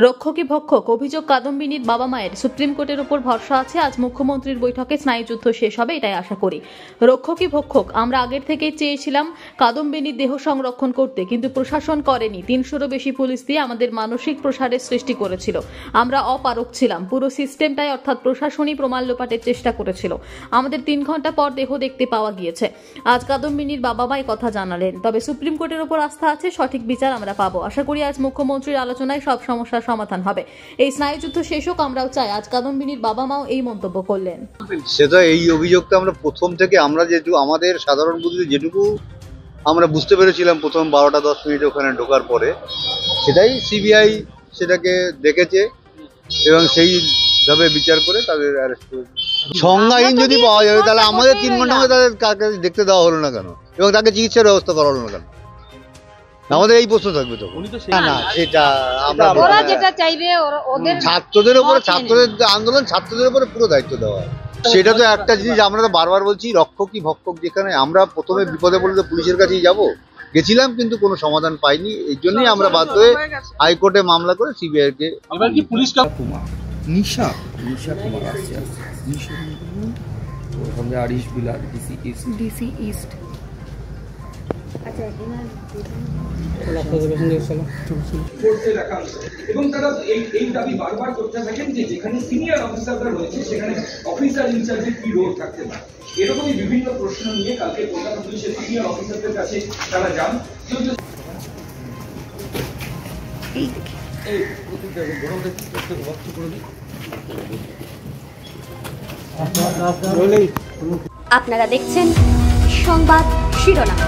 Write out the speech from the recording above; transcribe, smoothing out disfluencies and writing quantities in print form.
রক্ষকী ভক্ষক অভিযোগ কাদম্বিনীর বাবা মায়ের সুপ্রিম কোর্টের উপর ভরসা আছে। আজ মুখ্যমন্ত্রীর বৈঠকে স্নায়ুযুদ্ধ শেষ হবে, এটাই আশা করি। রক্ষকী ভক্ষক আমরা আগের থেকেই চেয়েছিলাম কাদম্বিনীর দেহ সংরক্ষণ করতে, কিন্তু প্রশাসন করেনি। ৩০০-রও বেশি পুলিশ দিয়ে আমাদের মানসিক প্রসারের সৃষ্টি করেছিল। আমরা অপারক ছিলাম। পুরো সিস্টেমটাই অর্থাৎ প্রশাসনই প্রমাণ লোপাটের চেষ্টা করেছিল। আমাদের ৩ ঘন্টা পর দেহ দেখতে পাওয়া গিয়েছে। আজ কাদম্বিনীর বাবা মাই কথা জানালেন। তবে সুপ্রিম কোর্টের উপর আস্থা আছে, সঠিক বিচার আমরা পাবো। আশা করি আজ মুখ্যমন্ত্রীর আলোচনায় সব সমস্যার সমাধান হবে। এই স্নায়ুযুদ্ধ শেষ হোক, আমরাও চাই। আজ কাদম্বিনীর বাবা মাও এই মন্তব্য করলেন। সেটা এই অভিযোগটা আমরা প্রথম থেকে আমরা যেটুকু আমাদের সাধারণ বুদ্ধিতে যেটুকু আমরা বুঝতে পেরেছিলাম প্রথম 12টা 10 মিনিট ওখানে ঢোকার পরে, সেটাই সিবিআই সেটাকে দেখেছে এবং সেইভাবে বিচার করে তাদের অ্যারেস্ট করেছে। সংজ্ঞাহীন যদি পাওয়া যাবে তাহলে আমাদের 3 ঘন্টা মধ্যে তাদের কাকে দেখতে দেওয়া হলো না কেন এবং তাকে চিকিৎসার ব্যবস্থা করা হলো না কেন? আমাদের এই প্রশ্ন থাকবে তো। না সেটা আমরা যেটা চাইবে ওদের ছাত্রদের উপরে, ছাত্রদের আন্দোলন, ছাত্রদের উপরে পুরো দায়িত্ব দেওয়া হয়। সেটা তো একটা জিনিস আমরা তো বারবার বলছি, রক্ষকই ভক্ষক। যেখানে আমরা প্রথমে বিপদে পড়লে তো পুলিশের কাছেই যাব, গেছিলাম কিন্তু কোনো সমাধান পাইনি। এই জন্যই আমরা বাধ্য হয়ে হাইকোর্টে মামলা করে সিবিআই কে। এবার কি পুলিশ নিশা কুমার আসছে, নিশা ওখানে আরিশ বিলাল ডিসি ইস্ট। এবং তারা এই দাবি বারবার করতে থাকেন যে যেখানে সিনিয়র অফিসাররা রয়েছে সেখানে অফিসার ইনচার্জের কি রোল থাকতে পারে। এরকমই বিভিন্ন প্রশ্ন নিয়ে কালকে কলকাতা পুলিশের সিনিয়র অফিসারদের কাছে তারা যান। আপনারা দেখছেন সংবাদ শিরোনাম।